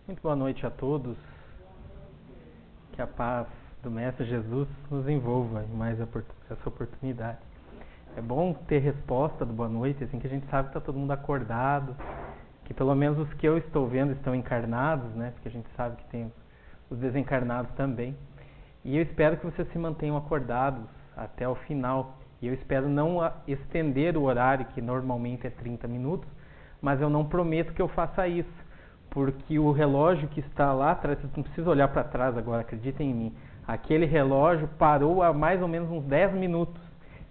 Muito boa noite a todos. Que a paz do Mestre Jesus nos envolva em mais essa oportunidade. É bom ter resposta do boa noite, assim que a gente sabe que está todo mundo acordado, que pelo menos os que eu estou vendo estão encarnados, né? Porque a gente sabe que tem os desencarnados também. E eu espero que vocês se mantenham acordados até o final. E eu espero não estender o horário, que normalmente é 30 minutos, mas eu não prometo que eu faça isso. Porque o relógio que está lá atrás, vocês não precisam olhar para trás agora, acreditem em mim. Aquele relógio parou há mais ou menos uns 10 minutos.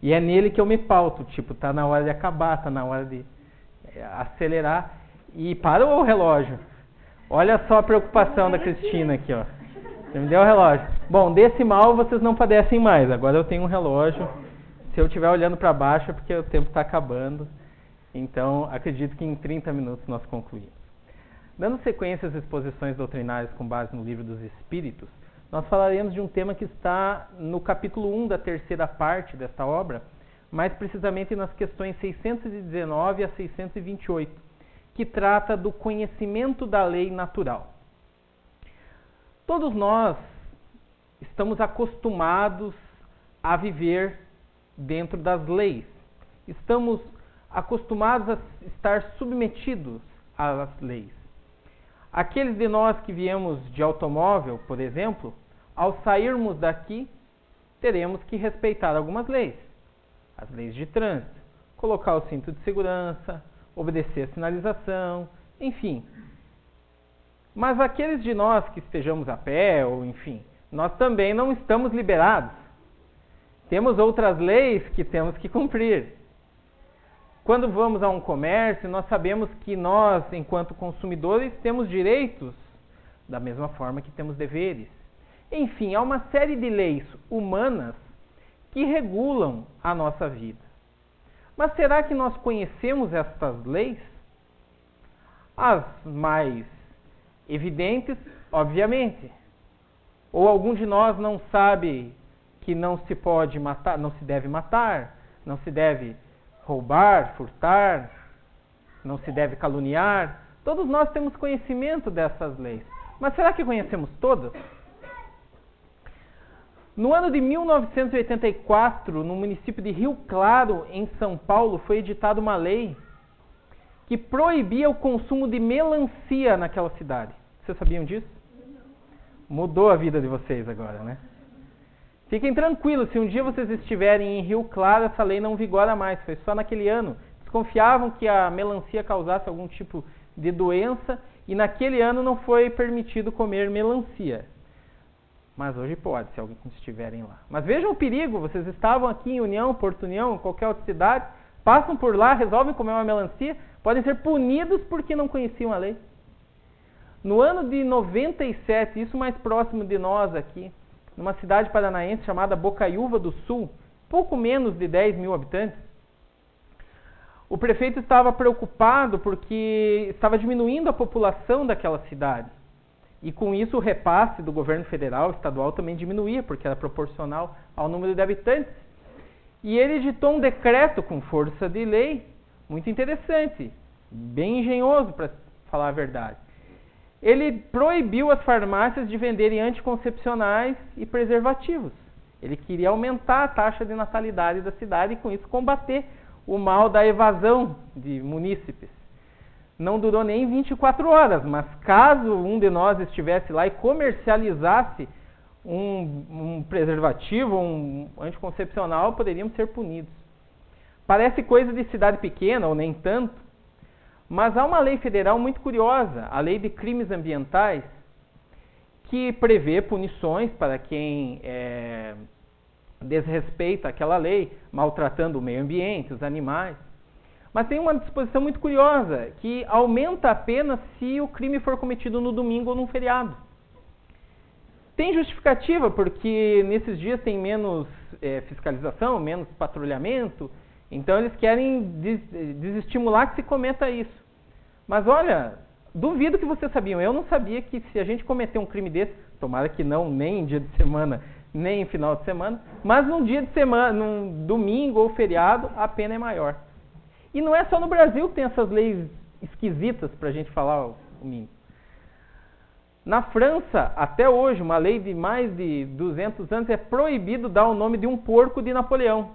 E é nele que eu me pauto, tipo, tá na hora de acabar, tá na hora de acelerar. E parou o relógio. Olha só a preocupação da Cristina aqui, ó. Você me deu o relógio. Bom, desse mal vocês não padecem mais. Agora eu tenho um relógio. Se eu estiver olhando para baixo é porque o tempo está acabando. Então, acredito que em 30 minutos nós concluímos. Dando sequência às exposições doutrinárias com base no Livro dos Espíritos, nós falaremos de um tema que está no capítulo 1 da terceira parte desta obra, mais precisamente nas questões 619 a 628, que trata do conhecimento da lei natural. Todos nós estamos acostumados a viver dentro das leis. Estamos acostumados a estar submetidos às leis. Aqueles de nós que viemos de automóvel, por exemplo, ao sairmos daqui, teremos que respeitar algumas leis. As leis de trânsito, colocar o cinto de segurança, obedecer a sinalização, enfim. Mas aqueles de nós que estejamos a pé, ou enfim, nós também não estamos liberados. Temos outras leis que temos que cumprir. Quando vamos a um comércio, nós sabemos que nós, enquanto consumidores, temos direitos da mesma forma que temos deveres. Enfim, há uma série de leis humanas que regulam a nossa vida. Mas será que nós conhecemos estas leis? As mais evidentes, obviamente. Ou algum de nós não sabe que não se pode matar, não se deve matar, não se deve roubar, furtar, não se deve caluniar. Todos nós temos conhecimento dessas leis. Mas será que conhecemos todas? No ano de 1984, no município de Rio Claro, em São Paulo, foi editada uma lei que proibia o consumo de melancia naquela cidade. Vocês sabiam disso? Mudou a vida de vocês agora, né? Fiquem tranquilos, se um dia vocês estiverem em Rio Claro, essa lei não vigora mais, foi só naquele ano. Desconfiavam que a melancia causasse algum tipo de doença e naquele ano não foi permitido comer melancia. Mas hoje pode, se alguém estiverem lá. Mas vejam o perigo, vocês estavam aqui em União, Porto União, em qualquer outra cidade, passam por lá, resolvem comer uma melancia, podem ser punidos porque não conheciam a lei. No ano de 97, isso mais próximo de nós aqui, numa cidade paranaense chamada Bocaiúva do Sul, pouco menos de 10 mil habitantes, o prefeito estava preocupado porque estava diminuindo a população daquela cidade. E com isso o repasse do governo federal, estadual, também diminuía, porque era proporcional ao número de habitantes. E ele editou um decreto com força de lei, muito interessante, bem engenhoso para falar a verdade. Ele proibiu as farmácias de venderem anticoncepcionais e preservativos. Ele queria aumentar a taxa de natalidade da cidade e com isso combater o mal da evasão de munícipes. Não durou nem 24 horas, mas caso um de nós estivesse lá e comercializasse um preservativo, um anticoncepcional, poderíamos ser punidos. Parece coisa de cidade pequena, ou nem tanto, mas há uma lei federal muito curiosa, a Lei de Crimes Ambientais, que prevê punições para quem desrespeita aquela lei, maltratando o meio ambiente, os animais. Mas tem uma disposição muito curiosa, que aumenta a pena se o crime for cometido no domingo ou num feriado. Tem justificativa, porque nesses dias tem menos fiscalização, menos patrulhamento, então eles querem desestimular que se cometa isso. Mas olha, duvido que vocês sabiam, eu não sabia que se a gente cometer um crime desse, tomara que não, nem em dia de semana, nem em final de semana, mas num dia de semana, num domingo ou feriado, a pena é maior. E não é só no Brasil que tem essas leis esquisitas, para a gente falar o mínimo. Na França, até hoje, uma lei de mais de 200 anos, é proibido dar o nome de um porco de Napoleão.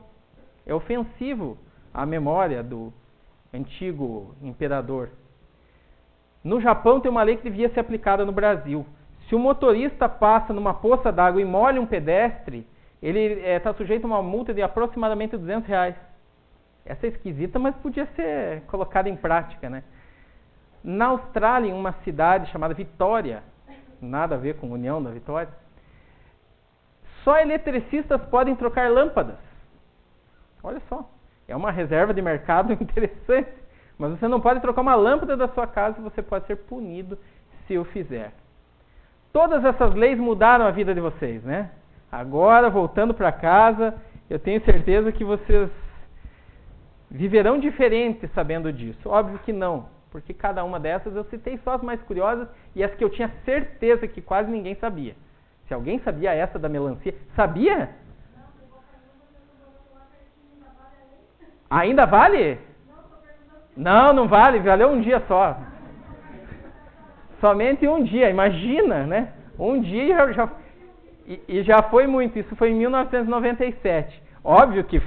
É ofensivo à memória do antigo imperador. No Japão tem uma lei que devia ser aplicada no Brasil. Se o motorista passa numa poça d'água e molha um pedestre, ele está sujeito a uma multa de aproximadamente R$200. Essa é esquisita, mas podia ser colocada em prática, né? Na Austrália, em uma cidade chamada Vitória, nada a ver com União da Vitória, só eletricistas podem trocar lâmpadas. Olha só, é uma reserva de mercado interessante, mas você não pode trocar uma lâmpada da sua casa e você pode ser punido se o fizer. Todas essas leis mudaram a vida de vocês, né? Agora, voltando para casa, eu tenho certeza que vocês viverão diferente sabendo disso. Óbvio que não, porque cada uma dessas eu citei só as mais curiosas e as que eu tinha certeza que quase ninguém sabia. Se alguém sabia essa da melancia, sabia? Ainda vale? Não, não vale, valeu um dia só. Somente um dia, imagina, né? Um dia e já foi muito, isso foi em 1997. Óbvio que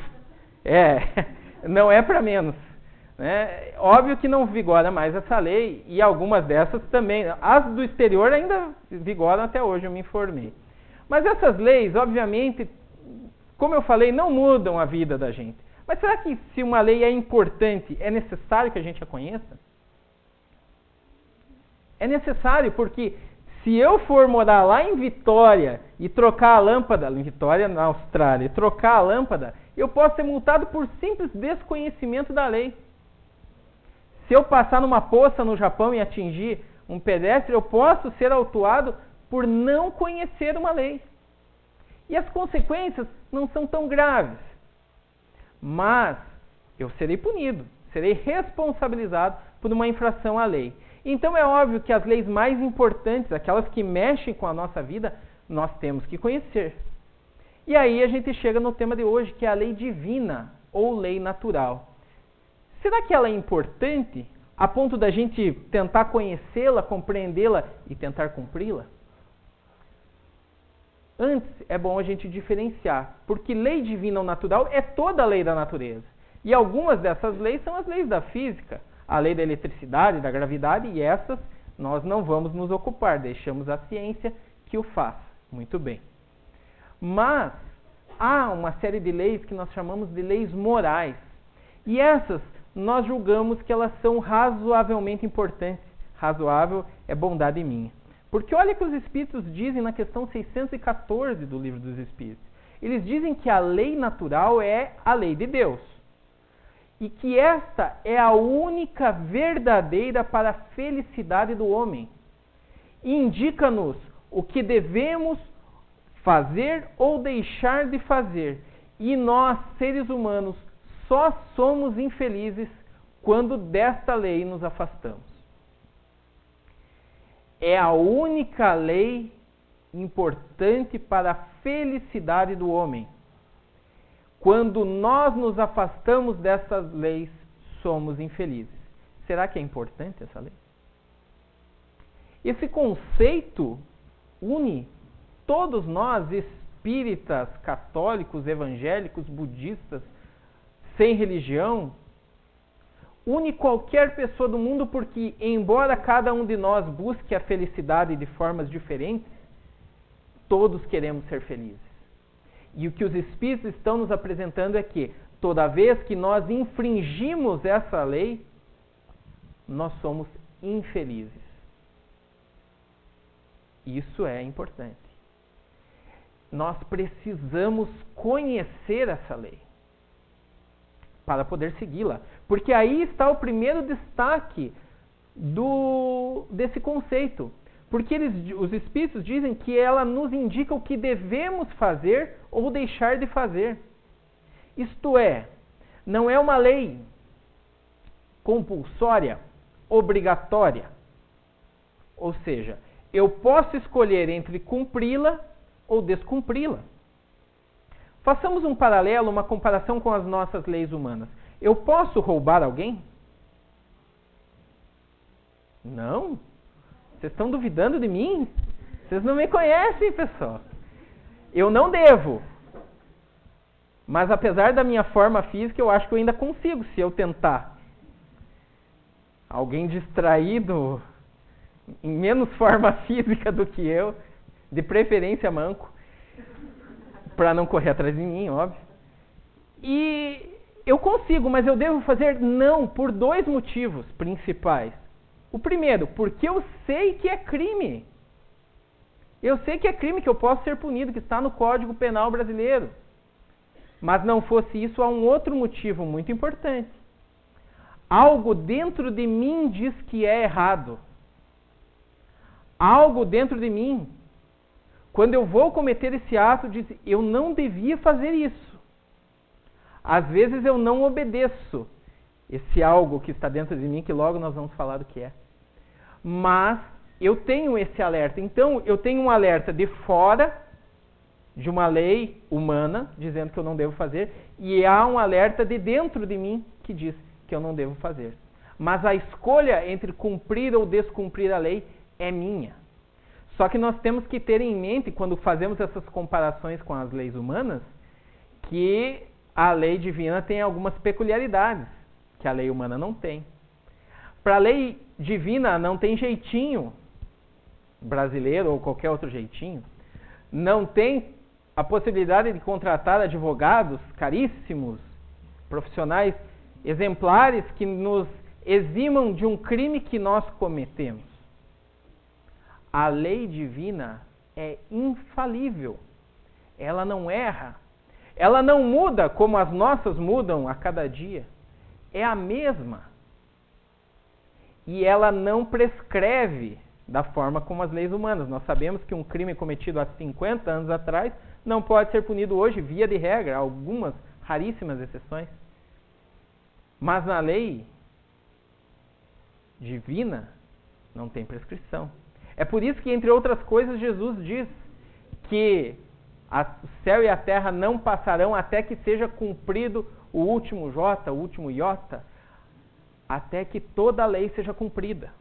não é para menos. Né? Óbvio que não vigora mais essa lei e algumas dessas também. As do exterior ainda vigoram até hoje, eu me informei. Mas essas leis, obviamente, como eu falei, não mudam a vida da gente. Mas será que se uma lei é importante, é necessário que a gente a conheça? É necessário, porque se eu for morar lá em Vitória e trocar a lâmpada, em Vitória, na Austrália, e trocar a lâmpada, eu posso ser multado por simples desconhecimento da lei. Se eu passar numa poça no Japão e atingir um pedestre, eu posso ser autuado por não conhecer uma lei. E as consequências não são tão graves. Mas eu serei punido, serei responsabilizado por uma infração à lei. Então é óbvio que as leis mais importantes, aquelas que mexem com a nossa vida, nós temos que conhecer. E aí a gente chega no tema de hoje, que é a lei divina ou lei natural. Será que ela é importante a ponto da gente tentar conhecê-la, compreendê-la e tentar cumpri-la? Antes, é bom a gente diferenciar, porque lei divina ou natural é toda a lei da natureza. E algumas dessas leis são as leis da física, a lei da eletricidade, da gravidade, e essas nós não vamos nos ocupar, deixamos a ciência que o faça. Muito bem. Mas há uma série de leis que nós chamamos de leis morais. E essas nós julgamos que elas são razoavelmente importantes. Razoável é bondade minha. Porque olha o que os Espíritos dizem na questão 614 do Livro dos Espíritos. Eles dizem que a lei natural é a lei de Deus. E que esta é a única verdadeira para a felicidade do homem. E indica-nos o que devemos fazer ou deixar de fazer. E nós, seres humanos, só somos infelizes quando desta lei nos afastamos. É a única lei importante para a felicidade do homem. Quando nós nos afastamos dessas leis, somos infelizes. Será que é importante essa lei? Esse conceito une todos nós, espíritas, católicos, evangélicos, budistas, sem religião, une qualquer pessoa do mundo porque, embora cada um de nós busque a felicidade de formas diferentes, todos queremos ser felizes. E o que os Espíritos estão nos apresentando é que, toda vez que nós infringimos essa lei, nós somos infelizes. Isso é importante. Nós precisamos conhecer essa lei para poder segui-la. Porque aí está o primeiro destaque desse conceito. Porque os Espíritos dizem que ela nos indica o que devemos fazer ou deixar de fazer. Isto é, não é uma lei compulsória, obrigatória. Ou seja, eu posso escolher entre cumpri-la ou descumpri-la. Façamos um paralelo, uma comparação com as nossas leis humanas. Eu posso roubar alguém? Não. Vocês estão duvidando de mim? Vocês não me conhecem, pessoal. Eu não devo. Mas apesar da minha forma física, eu acho que eu ainda consigo, se eu tentar. Alguém distraído, em menos forma física do que eu, de preferência manco, para não correr atrás de mim, óbvio. E eu consigo, mas eu devo fazer não, por 2 motivos principais. O primeiro, porque eu sei que é crime. Eu sei que é crime, que eu posso ser punido, que está no Código Penal brasileiro. Mas não fosse isso, há um outro motivo muito importante. Algo dentro de mim diz que é errado. Algo dentro de mim, quando eu vou cometer esse ato, diz, eu não devia fazer isso. Às vezes eu não obedeço esse algo que está dentro de mim, que logo nós vamos falar do que é. Mas eu tenho esse alerta. Então, eu tenho um alerta de fora de uma lei humana, dizendo que eu não devo fazer, e há um alerta de dentro de mim que diz que eu não devo fazer. Mas a escolha entre cumprir ou descumprir a lei é minha. Só que nós temos que ter em mente, quando fazemos essas comparações com as leis humanas, que a lei divina tem algumas peculiaridades que a lei humana não tem. Para a lei divina não tem jeitinho brasileiro ou qualquer outro jeitinho. Não tem a possibilidade de contratar advogados caríssimos, profissionais exemplares que nos eximam de um crime que nós cometemos. A lei divina é infalível. Ela não erra. Ela não muda como as nossas mudam a cada dia. É a mesma. E ela não prescreve da forma como as leis humanas. Nós sabemos que um crime cometido há 50 anos atrás não pode ser punido hoje, via de regra, algumas raríssimas exceções. Mas na lei divina não tem prescrição. É por isso que, entre outras coisas, Jesus diz que o céu e a terra não passarão até que seja cumprido o último jota, o último iota, até que toda a lei seja cumprida.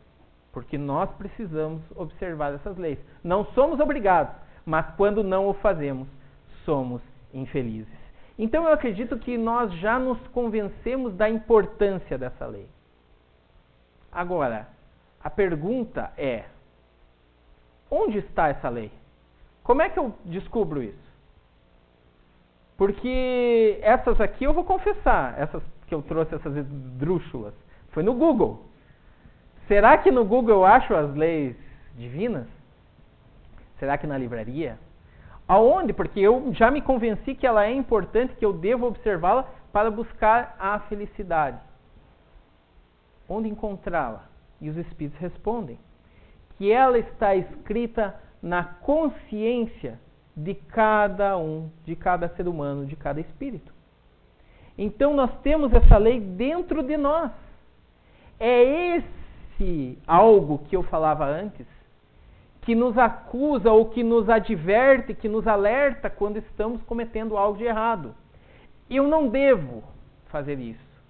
Porque nós precisamos observar essas leis. Não somos obrigados, mas quando não o fazemos, somos infelizes. Então eu acredito que nós já nos convencemos da importância dessa lei. Agora, a pergunta é: onde está essa lei? Como é que eu descubro isso? Porque essas aqui eu vou confessar, essas que eu trouxe, essas esdrúxulas, foi no Google. Será que no Google eu acho as leis divinas? Será que na livraria? Aonde? Porque eu já me convenci que ela é importante, que eu devo observá-la para buscar a felicidade. Onde encontrá-la? E os Espíritos respondem que ela está escrita na consciência de cada um, de cada ser humano, de cada espírito. Então nós temos essa lei dentro de nós. É esse algo que eu falava antes, que nos acusa ou que nos adverte, que nos alerta quando estamos cometendo algo de errado. Eu não devo fazer isso.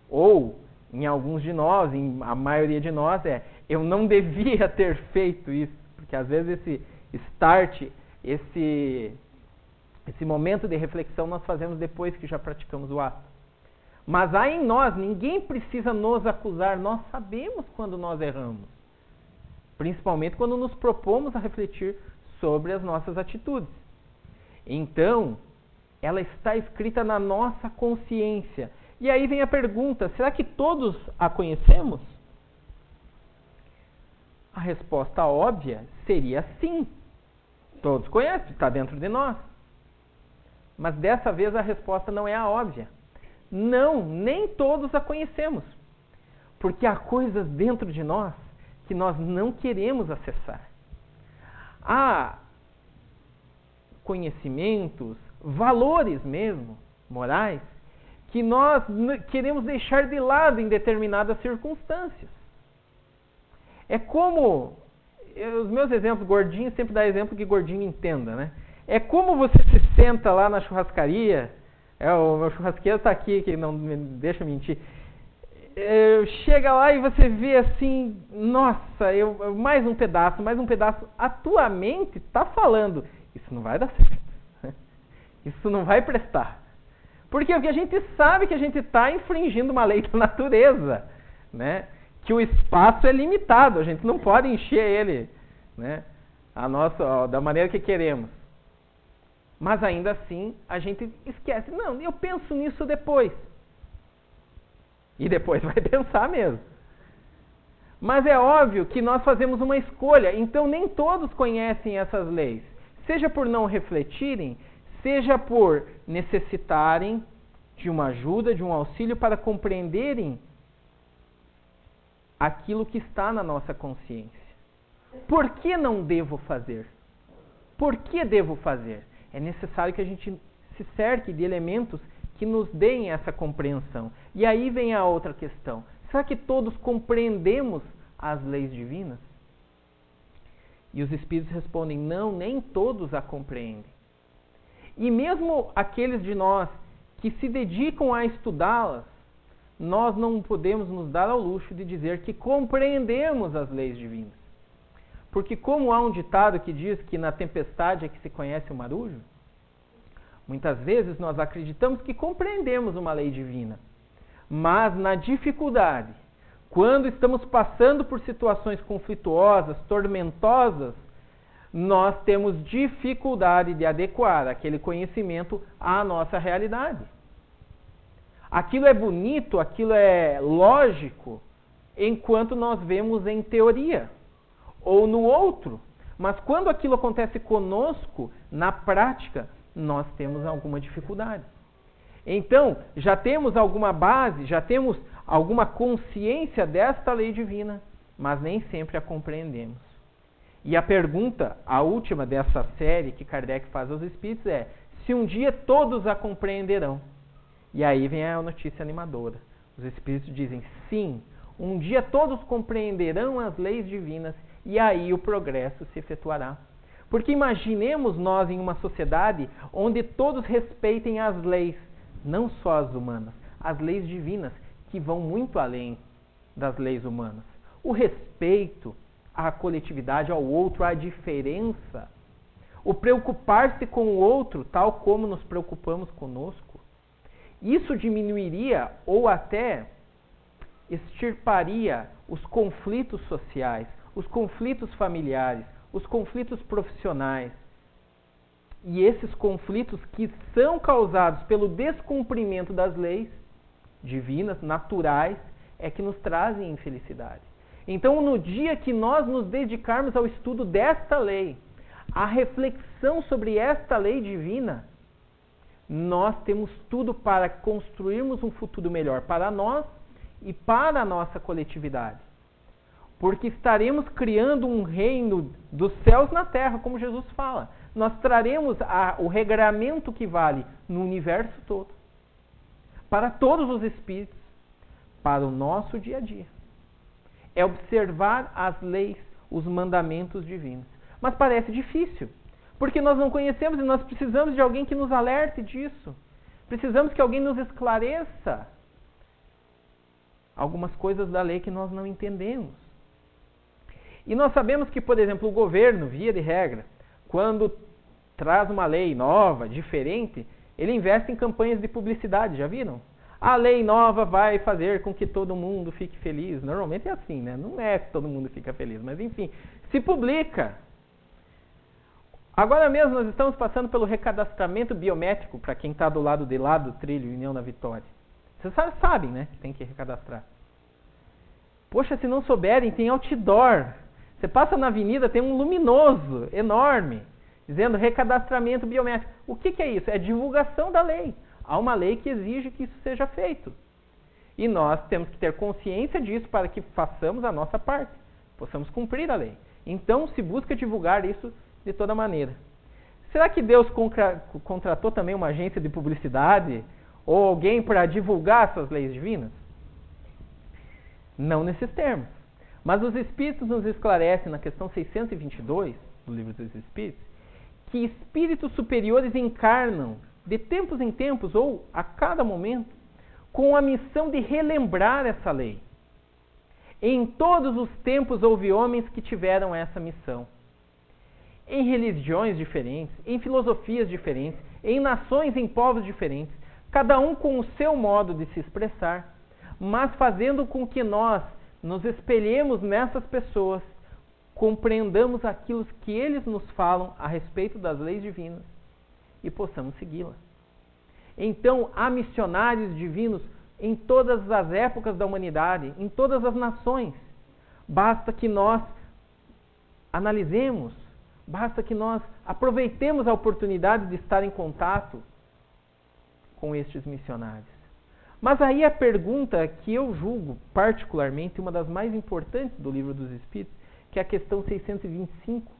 Ou, em alguns de nós, em a maioria de nós, eu não devia ter feito isso. Porque às vezes esse start, esse momento de reflexão nós fazemos depois que já praticamos o ato. Mas há em nós, ninguém precisa nos acusar, nós sabemos quando nós erramos. Principalmente quando nos propomos a refletir sobre as nossas atitudes. Então, ela está escrita na nossa consciência. E aí vem a pergunta: será que todos a conhecemos? A resposta óbvia seria sim. Todos conhecem, está dentro de nós. Mas dessa vez a resposta não é a óbvia. Não, nem todos a conhecemos. Porque há coisas dentro de nós que nós não queremos acessar. Há conhecimentos, valores mesmo, morais, que nós queremos deixar de lado em determinadas circunstâncias. É como, os meus exemplos, gordinho sempre dá exemplo que gordinho entenda, né? É como você se senta lá na churrascaria, o meu churrasqueiro está aqui, que não me deixa mentir. chega lá e você vê assim, nossa, mais um pedaço, a tua mente está falando, isso não vai dar certo, isso não vai prestar. Por quê? Porque a gente sabe que a gente está infringindo uma lei da natureza, né? Que o espaço é limitado, a gente não pode encher ele, né? Da maneira que queremos. Mas ainda assim, a gente esquece. Não, eu penso nisso depois. E depois vai pensar mesmo. Mas é óbvio que nós fazemos uma escolha. Então, nem todos conhecem essas leis. Seja por não refletirem, seja por necessitarem de uma ajuda, de um auxílio para compreenderem aquilo que está na nossa consciência. Por que não devo fazer? Por que devo fazer? É necessário que a gente se cerque de elementos que nos deem essa compreensão. E aí vem a outra questão. Será que todos compreendemos as leis divinas? E os Espíritos respondem, não, nem todos a compreendem. E mesmo aqueles de nós que se dedicam a estudá-las, nós não podemos nos dar ao luxo de dizer que compreendemos as leis divinas. Porque como há um ditado que diz que na tempestade é que se conhece o marujo, muitas vezes nós acreditamos que compreendemos uma lei divina. Mas na dificuldade, quando estamos passando por situações conflituosas, tormentosas, nós temos dificuldade de adequar aquele conhecimento à nossa realidade. Aquilo é bonito, aquilo é lógico, enquanto nós vemos em teoria ou no outro. Mas quando aquilo acontece conosco, na prática, nós temos alguma dificuldade. Então, já temos alguma base, já temos alguma consciência desta lei divina, mas nem sempre a compreendemos. E a pergunta, a última dessa série que Kardec faz aos Espíritos é, se um dia todos a compreenderão? E aí vem a notícia animadora. Os Espíritos dizem, sim, um dia todos compreenderão as leis divinas e aí o progresso se efetuará. Porque imaginemos nós em uma sociedade onde todos respeitem as leis, não só as humanas, as leis divinas, que vão muito além das leis humanas. O respeito à coletividade, ao outro, à diferença, o preocupar-se com o outro, tal como nos preocupamos conosco, isso diminuiria ou até extirparia os conflitos sociais, os conflitos familiares, os conflitos profissionais. E esses conflitos que são causados pelo descumprimento das leis divinas, naturais, é que nos trazem infelicidade. Então, no dia que nós nos dedicarmos ao estudo desta lei, à reflexão sobre esta lei divina, nós temos tudo para construirmos um futuro melhor para nós e para a nossa coletividade. Porque estaremos criando um reino dos céus na terra, como Jesus fala. Nós traremos o regramento que vale no universo todo, para todos os espíritos, para o nosso dia a dia. É observar as leis, os mandamentos divinos. Mas parece difícil, porque nós não conhecemos e nós precisamos de alguém que nos alerte disso. Precisamos que alguém nos esclareça algumas coisas da lei que nós não entendemos. E nós sabemos que, por exemplo, o governo, via de regra, quando traz uma lei nova, diferente, ele investe em campanhas de publicidade, já viram? A lei nova vai fazer com que todo mundo fique feliz. Normalmente é assim, né? Não é que todo mundo fica feliz, mas enfim, se publica. Agora mesmo nós estamos passando pelo recadastramento biométrico, para quem está do lado de lá do trilho União da Vitória. Vocês sabem, né, que tem que recadastrar. Poxa, se não souberem, tem outdoor. Você passa na avenida, tem um luminoso enorme, dizendo recadastramento biométrico. O que é isso? É divulgação da lei. Há uma lei que exige que isso seja feito. E nós temos que ter consciência disso para que façamos a nossa parte, possamos cumprir a lei. Então se busca divulgar isso de toda maneira. Será que Deus contratou também uma agência de publicidade ou alguém para divulgar essas leis divinas? Não nesses termos. Mas os Espíritos nos esclarecem na questão 622 do Livro dos Espíritos que espíritos superiores encarnam de tempos em tempos ou a cada momento com a missão de relembrar essa lei. Em todos os tempos houve homens que tiveram essa missão. Em religiões diferentes, em filosofias diferentes, em nações, em povos diferentes, cada um com o seu modo de se expressar, mas fazendo com que nós nos espelhemos nessas pessoas, compreendamos aquilo que eles nos falam a respeito das leis divinas e possamos segui-las. Então, há missionários divinos em todas as épocas da humanidade, em todas as nações. Basta que nós analisemos, basta que nós aproveitemos a oportunidade de estar em contato com estes missionários. Mas aí a pergunta que eu julgo particularmente uma das mais importantes do Livro dos Espíritos, que é a questão 625,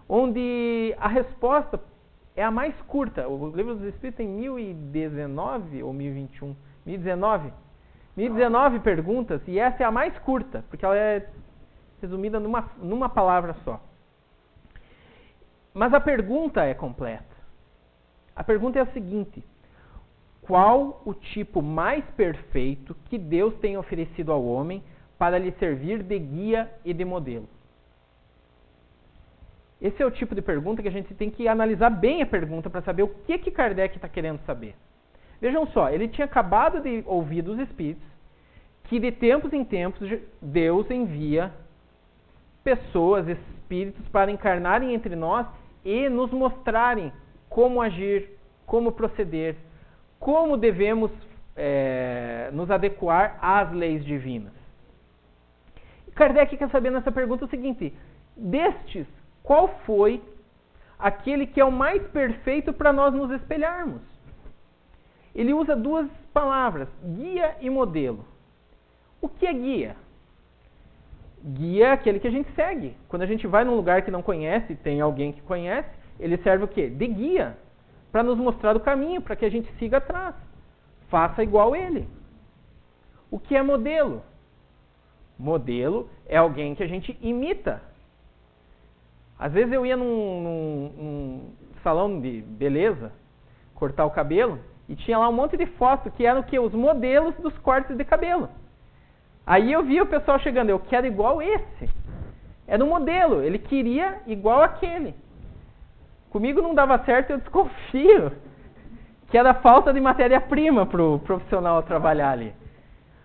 onde a resposta é a mais curta. O Livro dos Espíritos tem 1019 ou 1021? 1019 perguntas, e essa é a mais curta, porque ela é resumida numa palavra só. Mas a pergunta é completa. A pergunta é a seguinte: qual o tipo mais perfeito que Deus tem oferecido ao homem para lhe servir de guia e de modelo? Esse é o tipo de pergunta que a gente tem que analisar bem a pergunta para saber o que Kardec está querendo saber. Vejam só, ele tinha acabado de ouvir dos Espíritos que de tempos em tempos Deus envia pessoas, espíritos, para encarnarem entre nós e nos mostrarem como agir, como proceder, como devemos nos adequar às leis divinas. Kardec quer saber nessa pergunta o seguinte: destes, qual foi aquele que é o mais perfeito para nós nos espelharmos? Ele usa duas palavras, guia e modelo. O que é guia? Guia é aquele que a gente segue. Quando a gente vai num lugar que não conhece, tem alguém que conhece, ele serve o quê? De guia, para nos mostrar o caminho, para que a gente siga atrás. Faça igual ele. O que é modelo? Modelo é alguém que a gente imita. Às vezes eu ia num salão de beleza, cortar o cabelo, e tinha lá um monte de fotos que eram o quê? Os modelos dos cortes de cabelo. Aí eu vi o pessoal chegando, eu quero igual esse. Era um modelo, ele queria igual aquele. Comigo não dava certo, eu desconfio que era falta de matéria-prima para o profissional trabalhar ali.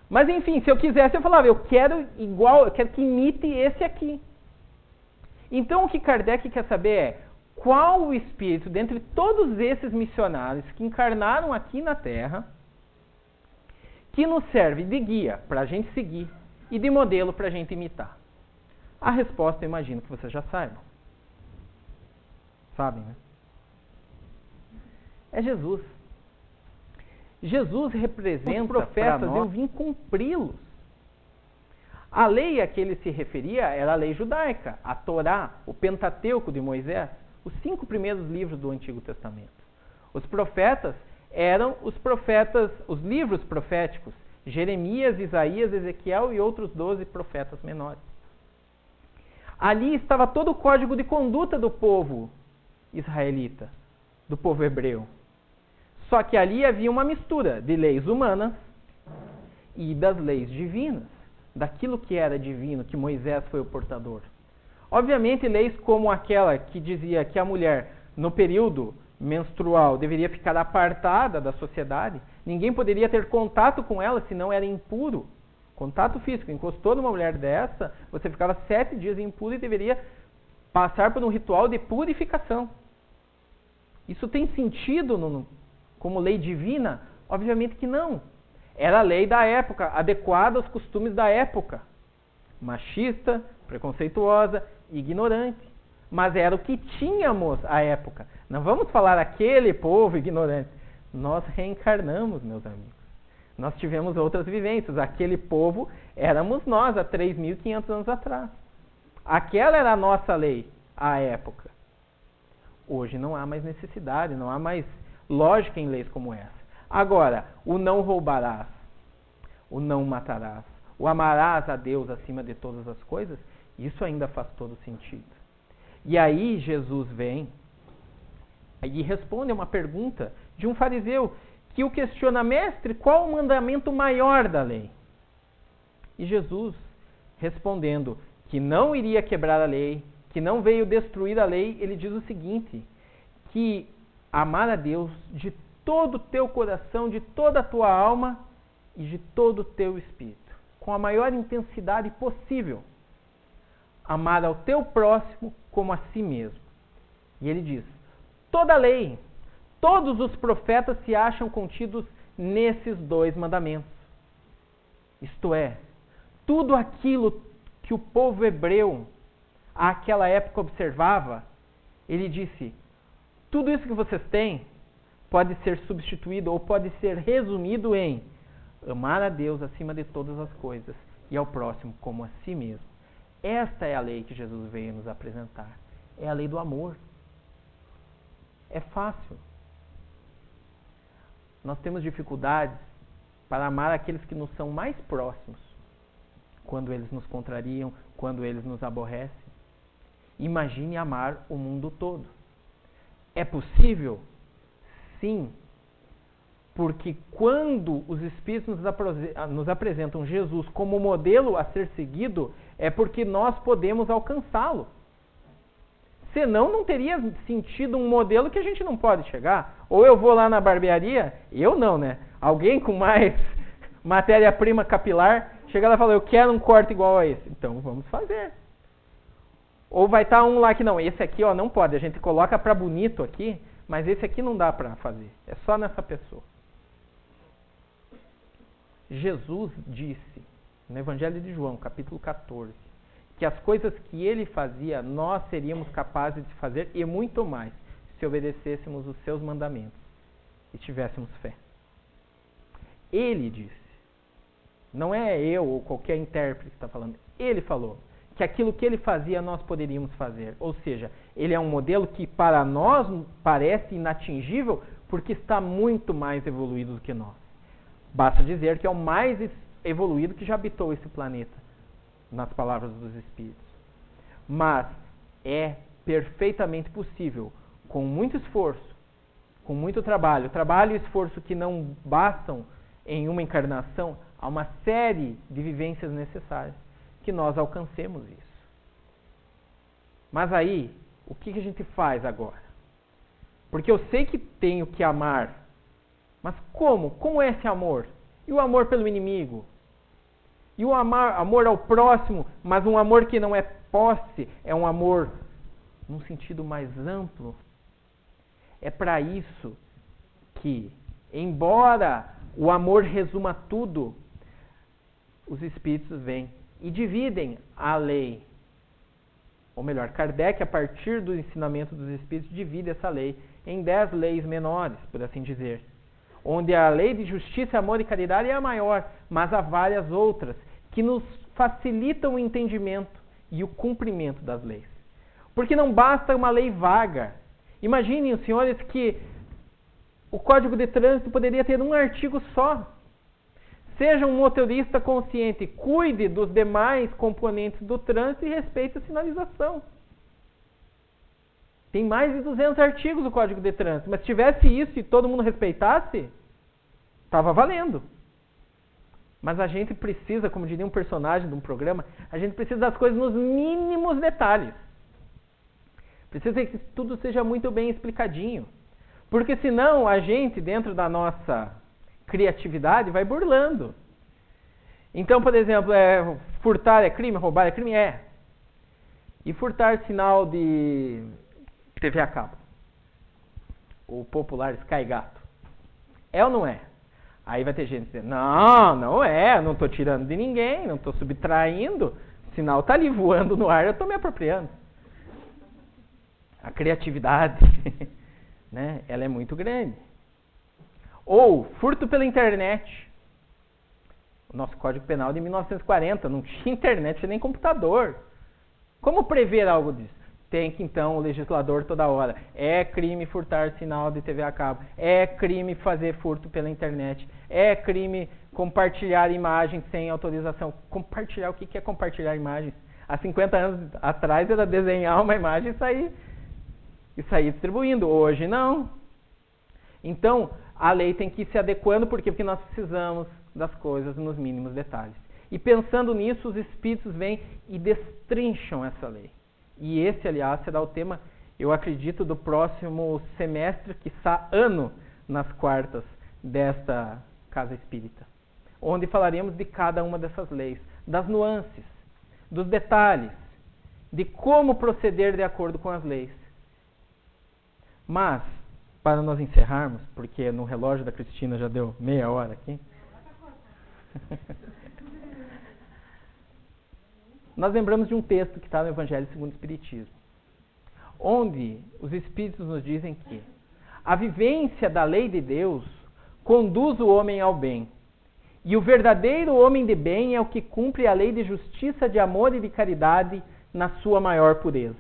Mas enfim, se eu quisesse, eu falava, eu quero igual, eu quero que imite esse aqui. Então o que Kardec quer saber é qual o espírito, dentre todos esses missionários que encarnaram aqui na Terra, que nos serve de guia para a gente seguir e de modelo para a gente imitar. A resposta eu imagino que vocês já saibam. Sabem, né? É Jesus. Jesus representa os profetas, eu vim cumpri-los. A lei a que ele se referia era a lei judaica, a Torá, o Pentateuco de Moisés, os 5 primeiros livros do Antigo Testamento. Os profetas eram os profetas, os livros proféticos, Jeremias, Isaías, Ezequiel e outros 12 profetas menores. Ali estava todo o código de conduta do povo israelita, do povo hebreu. Só que ali havia uma mistura de leis humanas e das leis divinas, daquilo que era divino, que Moisés foi o portador. Obviamente, leis como aquela que dizia que a mulher, no período menstrual, deveria ficar apartada da sociedade, ninguém poderia ter contato com ela, senão era impuro. Contato físico, encostou numa mulher dessa, você ficava 7 dias impuro e deveria passar por um ritual de purificação. Isso tem sentido como lei divina? Obviamente que não. Era a lei da época, adequada aos costumes da época. Machista, preconceituosa, ignorante. Mas era o que tínhamos à época. Não vamos falar aquele povo ignorante. Nós reencarnamos, meus amigos. Nós tivemos outras vivências. Aquele povo éramos nós há 3.500 anos atrás. Aquela era a nossa lei à época. Hoje não há mais necessidade, não há mais lógica em leis como essa. Agora, o não roubarás, o não matarás, o amarás a Deus acima de todas as coisas, isso ainda faz todo sentido. E aí Jesus vem e responde a uma pergunta de um fariseu que o questiona: mestre, qual o mandamento maior da lei? E Jesus, respondendo que não iria quebrar a lei, que não veio destruir a lei, ele diz o seguinte, que amar a Deus de todo o teu coração, de toda a tua alma e de todo o teu espírito, com a maior intensidade possível. Amar ao teu próximo como a si mesmo. E ele diz: toda a lei, todos os profetas se acham contidos nesses 2 mandamentos. Isto é, tudo aquilo que o povo hebreu àquela época observava, ele disse: tudo isso que vocês têm pode ser substituído ou pode ser resumido em amar a Deus acima de todas as coisas e ao próximo como a si mesmo. Esta é a lei que Jesus veio nos apresentar. É a lei do amor. É fácil. Nós temos dificuldades para amar aqueles que nos são mais próximos, quando eles nos contrariam, quando eles nos aborrecem. Imagine amar o mundo todo. É possível? Sim. Porque quando os Espíritos nos apresentam Jesus como modelo a ser seguido, é porque nós podemos alcançá-lo. Senão, não teria sentido um modelo que a gente não pode chegar. Ou eu vou lá na barbearia, eu não, né? Alguém com mais matéria-prima capilar, chega lá e fala: eu quero um corte igual a esse. Então, vamos fazer. Ou vai estar um lá que não, esse aqui ó, não pode, a gente coloca para bonito aqui, mas esse aqui não dá para fazer. É só nessa pessoa. Jesus disse, no Evangelho de João, capítulo 14, que as coisas que ele fazia, nós seríamos capazes de fazer e muito mais, se obedecêssemos os seus mandamentos e tivéssemos fé. Ele disse, não é eu ou qualquer intérprete que está falando, ele falou que aquilo que ele fazia nós poderíamos fazer. Ou seja, ele é um modelo que para nós parece inatingível porque está muito mais evoluído do que nós. Basta dizer que é o mais evoluído que já habitou esse planeta, nas palavras dos Espíritos. Mas é perfeitamente possível, com muito esforço, com muito trabalho e esforço que não bastam em uma encarnação, há uma série de vivências necessárias que nós alcancemos isso. Mas aí, o que a gente faz agora? Porque eu sei que tenho que amar, mas como? Como é esse amor? E o amor pelo inimigo? E o amor ao próximo, mas um amor que não é posse, é um amor num sentido mais amplo? É para isso que, embora o amor resuma tudo, os Espíritos vêm e dividem a lei. Ou melhor, Kardec, a partir do ensinamento dos Espíritos, divide essa lei em 10 leis menores, por assim dizer. Onde a lei de justiça, amor e caridade é a maior, mas há várias outras que nos facilitam o entendimento e o cumprimento das leis. Porque não basta uma lei vaga. Imaginem, os senhores, que o Código de Trânsito poderia ter um artigo só. Seja um motorista consciente, cuide dos demais componentes do trânsito e respeite a sinalização. Tem mais de 200 artigos do Código de Trânsito, mas se tivesse isso e todo mundo respeitasse, estava valendo. Mas a gente precisa, como diria um personagem de um programa, a gente precisa das coisas nos mínimos detalhes. Precisa que tudo seja muito bem explicadinho. Porque senão a gente, dentro da nossa criatividade, vai burlando. Então, por exemplo, furtar é crime, roubar é crime? É. E furtar sinal de TV a cabo? O popular Sky Gato. É ou não é? Aí vai ter gente dizendo, não é, não estou tirando de ninguém, não estou subtraindo, o sinal está ali voando no ar, eu estou me apropriando. A criatividade, né, ela é muito grande. Ou furto pela internet. O nosso Código Penal de 1940, não tinha internet nem computador. Como prever algo disso? Tem que, então, o legislador toda hora. É crime furtar sinal de TV a cabo. É crime fazer furto pela internet. É crime compartilhar imagens sem autorização. Compartilhar, o que é compartilhar imagens? Há 50 anos atrás era desenhar uma imagem e sair distribuindo. Hoje não. Então, a lei tem que ir se adequando, por quê? Porque nós precisamos das coisas nos mínimos detalhes. E pensando nisso, os Espíritos vêm e destrincham essa lei. E esse, aliás, será o tema, eu acredito, do próximo semestre, quiçá ano, nas quartas desta Casa Espírita. Onde falaremos de cada uma dessas leis, das nuances, dos detalhes, de como proceder de acordo com as leis. Mas, para nós encerrarmos, porque no relógio da Cristina já deu meia hora aqui, nós lembramos de um texto que está no Evangelho segundo o Espiritismo, onde os Espíritos nos dizem que a vivência da lei de Deus conduz o homem ao bem, e o verdadeiro homem de bem é o que cumpre a lei de justiça, de amor e de caridade na sua maior pureza.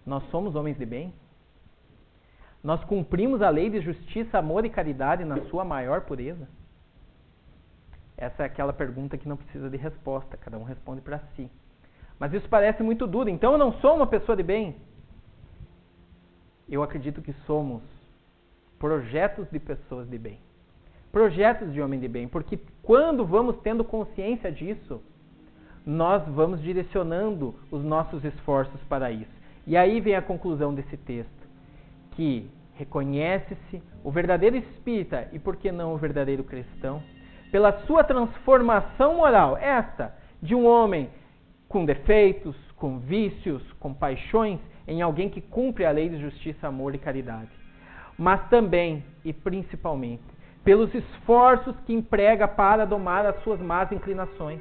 Nós somos homens de bem? Nós cumprimos a lei de justiça, amor e caridade na sua maior pureza? Essa é aquela pergunta que não precisa de resposta, cada um responde para si. Mas isso parece muito duro. Então eu não sou uma pessoa de bem? Eu acredito que somos projetos de pessoas de bem. Projetos de homem de bem. Porque quando vamos tendo consciência disso, nós vamos direcionando os nossos esforços para isso. E aí vem a conclusão desse texto, que reconhece-se o verdadeiro espírita e, por que não, o verdadeiro cristão, pela sua transformação moral, esta de um homem com defeitos, com vícios, com paixões, em alguém que cumpre a lei de justiça, amor e caridade. Mas também, e principalmente, pelos esforços que emprega para domar as suas más inclinações.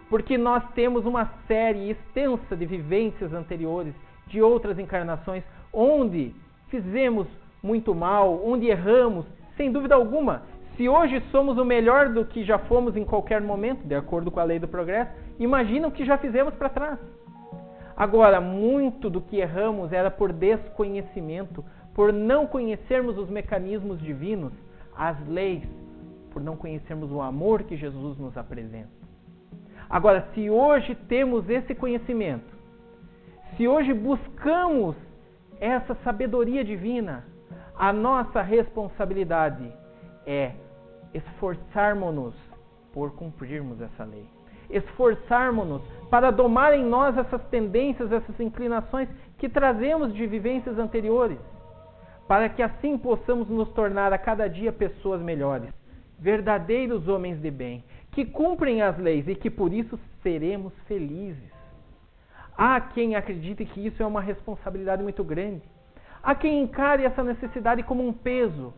Porque nós temos uma série extensa de vivências anteriores, de outras encarnações, onde fizemos muito mal, onde erramos, sem dúvida alguma. Se hoje somos o melhor do que já fomos em qualquer momento, de acordo com a lei do progresso, imagina o que já fizemos para trás. Agora, muito do que erramos era por desconhecimento, por não conhecermos os mecanismos divinos, as leis, por não conhecermos o amor que Jesus nos apresenta. Agora, se hoje temos esse conhecimento, se hoje buscamos essa sabedoria divina, a nossa responsabilidade é esforçarmos-nos por cumprirmos essa lei. Esforçarmos-nos para domar em nós essas tendências, essas inclinações que trazemos de vivências anteriores, para que assim possamos nos tornar a cada dia pessoas melhores, verdadeiros homens de bem, que cumprem as leis e que por isso seremos felizes. Há quem acredite que isso é uma responsabilidade muito grande. Há quem encare essa necessidade como um peso.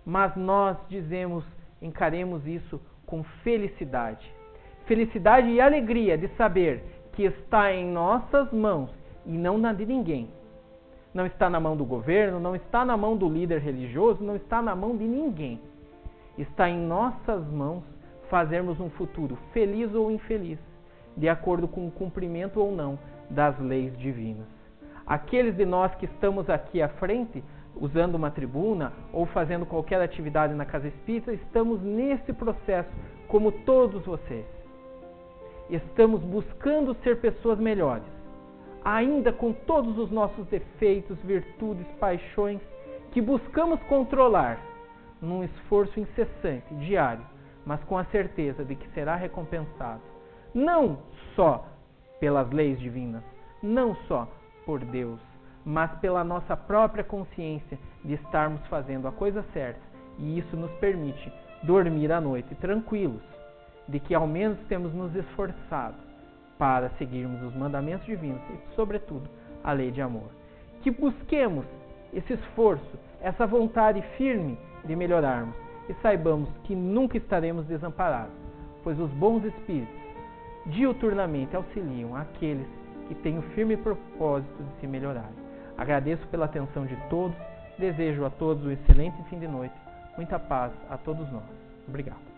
Mas nós dizemos, encaremos isso com felicidade. Felicidade e alegria de saber que está em nossas mãos e não na de ninguém. Não está na mão do governo, não está na mão do líder religioso, não está na mão de ninguém. Está em nossas mãos fazermos um futuro feliz ou infeliz, de acordo com o cumprimento ou não das leis divinas. Aqueles de nós que estamos aqui à frente, usando uma tribuna ou fazendo qualquer atividade na Casa Espírita, estamos nesse processo, como todos vocês. Estamos buscando ser pessoas melhores, ainda com todos os nossos defeitos, virtudes, paixões, que buscamos controlar num esforço incessante, diário, mas com a certeza de que será recompensado, não só pelas leis divinas, não só por Deus, mas pela nossa própria consciência de estarmos fazendo a coisa certa, e isso nos permite dormir à noite tranquilos, de que ao menos temos nos esforçado para seguirmos os mandamentos divinos e, sobretudo, a lei de amor. Que busquemos esse esforço, essa vontade firme de melhorarmos e saibamos que nunca estaremos desamparados, pois os bons espíritos diuturnamente auxiliam aqueles que têm o firme propósito de se melhorarem. Agradeço pela atenção de todos, desejo a todos um excelente fim de noite, muita paz a todos nós. Obrigado.